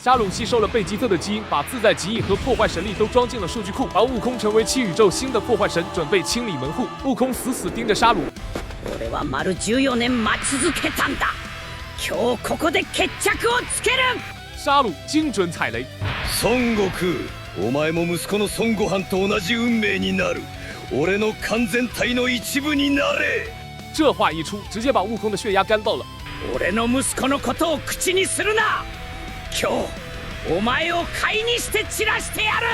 沙鲁吸收了贝吉特的基因，把自在极意和破坏神力都装进了数据库，而悟空成为七宇宙新的破坏神，准备清理门户。悟空死死盯着沙鲁。俺は丸14年待ち続けたんだ。今日ここで決着をつける。沙鲁精准踩雷。孫悟空、お前も息子の孫悟飯と同じ運命になる。俺の完全体の一部になれ。这话一出，直接把悟空的血压干爆了。俺の息子のことを口にするな。今日お前を貝にして散らしてやる。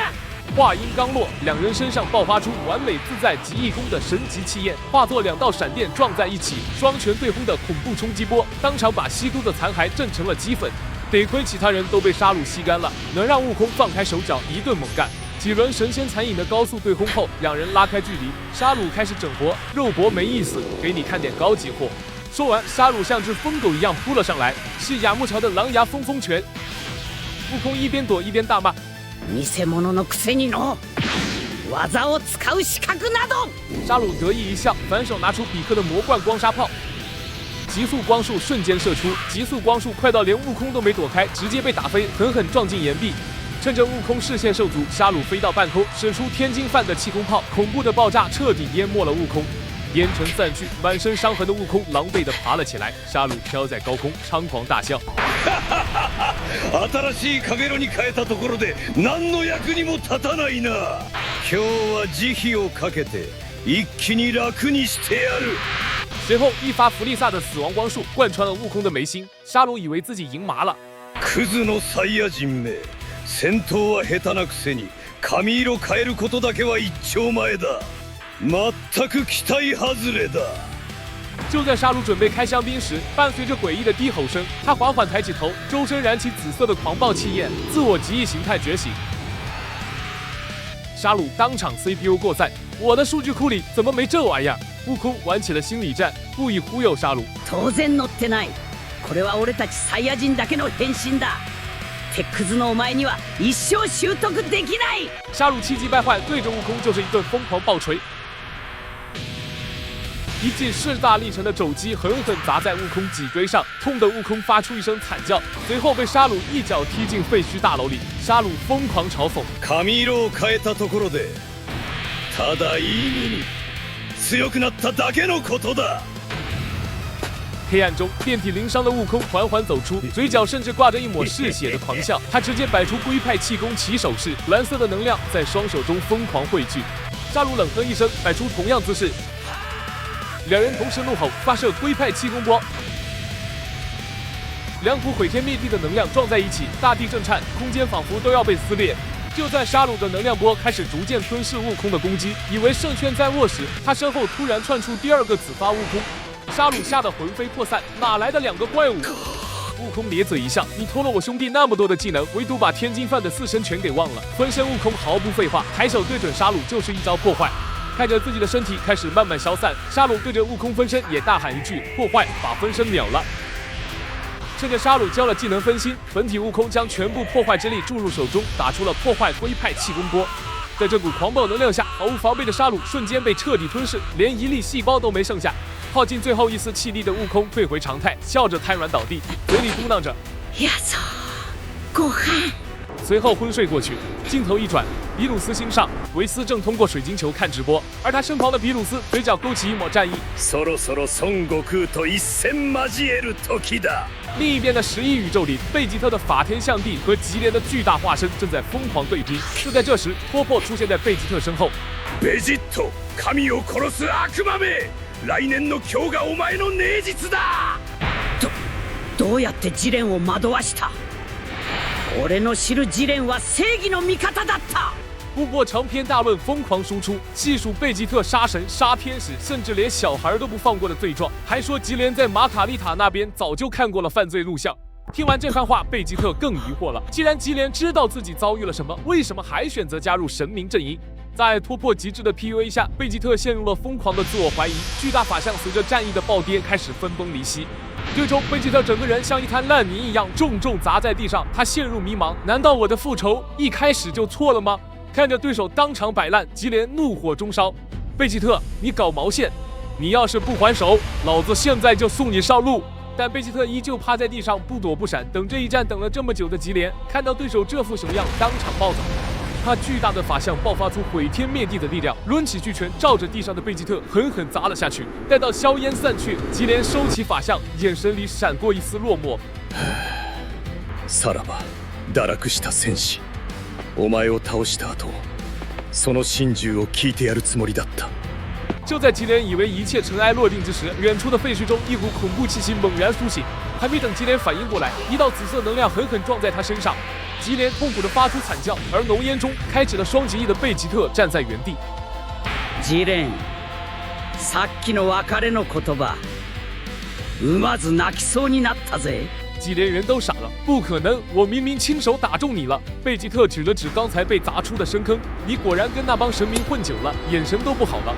话音刚落，两人身上爆发出完美自在极意功的神级气焰，化作2道闪电撞在一起，双拳对轰的恐怖冲击波，当场把西都的残骸震成了齑粉。得亏其他人都被沙鲁吸干了，能让悟空放开手脚一顿猛干。几轮神仙残影的高速对轰后，两人拉开距离，沙鲁开始整活，肉搏没意思，给你看点高级货。说完，沙鲁像只疯狗一样扑了上来，是雅木桥的狼牙风风拳。悟空一边躲一边大骂：“偽物のくせにの技を使う資格など！”沙鲁得意一笑，反手拿出比克的魔幻光沙炮，极速光束瞬间射出，极速光束快到连悟空都没躲开，直接被打飞，狠狠撞进岩壁。趁着悟空视线受阻，沙鲁飞到半空，使出天津饭的气功炮，恐怖的爆炸彻底淹没了悟空。烟尘散去，满身伤痕的悟空狼狈地爬了起来。沙鲁飘在高空，猖狂大笑。新しいかげろに変えたところで何の役にも立たないな。今日は慈悲をかけて一気に楽にしてやる。随后一发弗利萨的死亡光束贯穿了悟空的眉心，沙鲁以为自己赢麻了。クズのサイヤ人め、戦闘は下手なくせに髪色変えることだけは一丁前だ。全く期待外れだ。就在沙鲁准备开香槟时，伴随着诡异的低吼声，他缓缓抬起头，周身燃起紫色的狂暴气焰，自我极意形态觉醒。沙鲁当场 CPU 过载，我的数据库里怎么没这玩意儿？悟空玩起了心理战，故意忽悠沙鲁。当然乗ってない。これは俺たちサイヤ人だけの変身だ。鉄くずのお前には一生習得できない。沙鲁气急败坏，对着悟空就是一顿疯狂暴锤。一记势大力沉的肘击狠狠砸在悟空脊椎上，痛得悟空发出一声惨叫，随后被沙鲁一脚踢进废墟大楼里。沙鲁疯狂嘲讽：髪色を変えたところで、ただいい目に強くなっただけのことだ。黑暗中，遍体鳞伤的悟空缓缓走出，嘴角甚至挂着一抹嗜血的狂笑。他直接摆出龟派气功起手式，蓝色的能量在双手中疯狂汇聚。沙鲁冷哼一声，摆出同样姿势。两人同时怒吼，发射龟派气功波，两股毁天灭地的能量撞在一起，大地震颤，空间仿佛都要被撕裂。就在沙鲁的能量波开始逐渐吞噬悟空的攻击，以为胜券在握时，他身后突然窜出第二个紫发悟空，沙鲁吓得魂飞魄散，哪来的2个怪物？悟空咧嘴一笑，你偷了我兄弟那么多的技能，唯独把天津饭的4神拳给忘了。浑身悟空毫不废话，抬手对准沙鲁就是一招破坏。看着自己的身体开始慢慢消散，沙鲁对着悟空分身也大喊一句破坏，把分身秒了。趁着沙鲁交了技能分心，本体悟空将全部破坏之力注入手中，打出了破坏龟派气功波。在这股狂暴能量下，毫无防备的沙鲁瞬间被彻底吞噬，连一粒细胞都没剩下。耗尽最后一丝气力的悟空退回常态，笑着瘫软倒地，嘴里嘟囔着やぞご飯。随后昏睡过去。镜头一转，比鲁斯星上，维斯正通过水晶球看直播，而他身旁的比鲁斯嘴角勾起一抹战意。そろそろ孫悟空と一戦交える時だ。另一边的11宇宙里，贝吉特的法天象地和吉连的巨大化身正在疯狂对拼。就在这时，托珀出现在贝吉特身后。ベジット、神を殺す悪魔め！来年の今日がお前の寧日だ。どうやってジレンを惑わした？俺の知るジレンは正義の味方だった。布波长篇大论疯狂输出，细数贝吉特杀神、杀天使，甚至连小孩都不放过的罪状，还说吉连在马卡丽塔那边早就看过了犯罪录像。听完这番话，贝吉特更疑惑了。既然吉连知道自己遭遇了什么，为什么还选择加入神明阵营？在突破极致的 PUA 下，贝吉特陷入了疯狂的自我怀疑，巨大法相随着战役的暴跌开始分崩离析。最终，贝吉特整个人像一滩烂泥一样重重砸在地上，他陷入迷茫。难道我的复仇一开始就错了吗？看着对手当场摆烂，吉连怒火中烧。贝吉特，你搞毛线？你要是不还手，老子现在就送你上路！但贝吉特依旧趴在地上不躲不闪，等这一战等了这么久的吉连，看到对手这副熊样，当场暴走。他巨大的法相爆发出毁天灭地的力量，抡起巨拳照着地上的贝吉特狠狠砸了下去。待到硝烟散去，吉连收起法相，眼神里闪过一丝落寞。さらば堕落した戦士、お前を倒した後、その心中を聞いてやるつもりだった。就在吉连以为一切尘埃落定之时，远处的废墟中一股恐怖气息猛然苏醒。还没等吉连反应过来，一道紫色能量狠狠撞在他身上，吉连痛苦地发出惨叫，而浓烟中开启了双极翼的贝吉特站在原地。ジレン、さっきの別れの言葉、まず泣きそうになったぜ。吉连人都傻了，不可能！我明明亲手打中你了。贝吉特指了指刚才被砸出的深坑，你果然跟那帮神明混久了，眼神都不好了。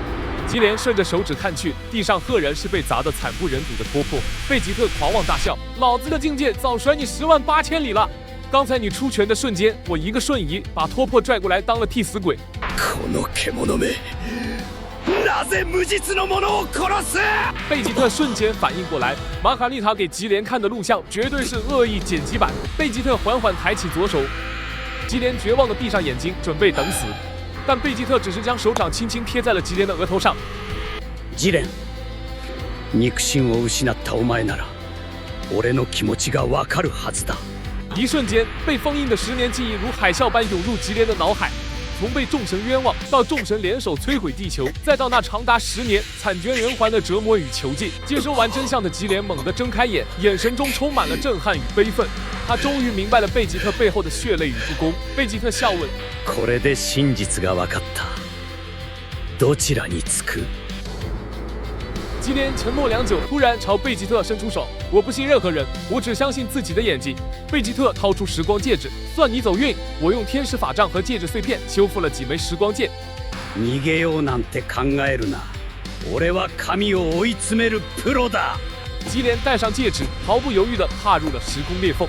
吉连顺着手指看去，地上赫然是被砸得惨不忍睹的托破。贝吉特狂妄大笑：“老子的境界早甩你108000里了！刚才你出拳的瞬间，我一个瞬移把托破拽过来当了替死鬼。”この獣め、なぜ無実の者を殺す？贝吉特瞬间反应过来，玛卡丽塔给吉连看的录像绝对是恶意剪辑版。贝吉特缓缓抬起左手，吉连绝望地闭上眼睛，准备等死。但贝吉特只是将手掌轻轻贴在了吉连的额头上。ジレン、肉親を失ったお前なら、俺の気持ちがわかるはずだ。一瞬间，被封印的10年记忆如海啸般涌入吉连的脑海。从被众神冤枉到众神联手摧毁地球，再到那长达10年惨绝人寰的折磨与囚禁，接收完真相的吉连猛地睁开眼，眼神中充满了震撼与悲愤。他终于明白了贝吉特背后的血泪与不公。贝吉特笑问：“これで真実がわかった。どちらにつく？”吉连沉默良久，突然朝贝吉特伸出手：“我不信任何人，我只相信自己的眼睛。”贝吉特掏出时光戒指，算你走运，我用天使法杖和戒指碎片修复了几枚时光剑。逃げようなんて考えるな。俺は神を追い詰めるプロだ。吉连戴上戒指，毫不犹豫地踏入了时空裂缝。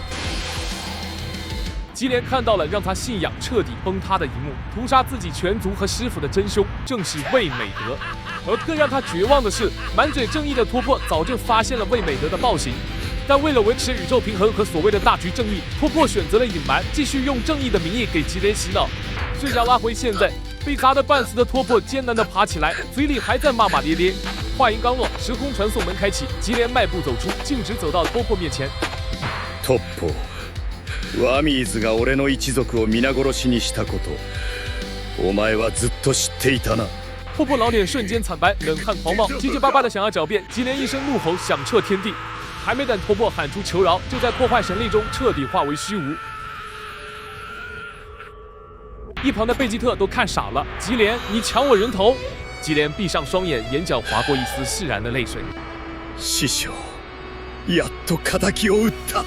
吉连看到了让他信仰彻底崩塌的一幕，屠杀自己全族和师傅的真凶正是魏美德。而更让他绝望的是，满嘴正义的托破早就发现了魏美德的暴行，但为了维持宇宙平衡和所谓的大局正义，托破选择了隐瞒，继续用正义的名义给吉连洗脑。视角拉回现在，被砸得半死的托破艰难地爬起来，嘴里还在骂骂咧咧。话音刚落，时空传送门开启，吉连迈步走出，径直走到托破面前。トッポ、ワミーズが俺の一族を皆殺しにしたこと、お前はずっと知っていたな。托破老脸瞬间惨白，冷汗狂冒，结结巴巴的想要狡辩。吉连一声怒吼，响彻天地。还没等托破喊出求饶，就在破坏神力中彻底化为虚无。一旁的贝吉特都看傻了，吉连，你抢我人头！吉连闭上双眼，眼角划过一丝释然的泪水。師匠、やっと仇を討った。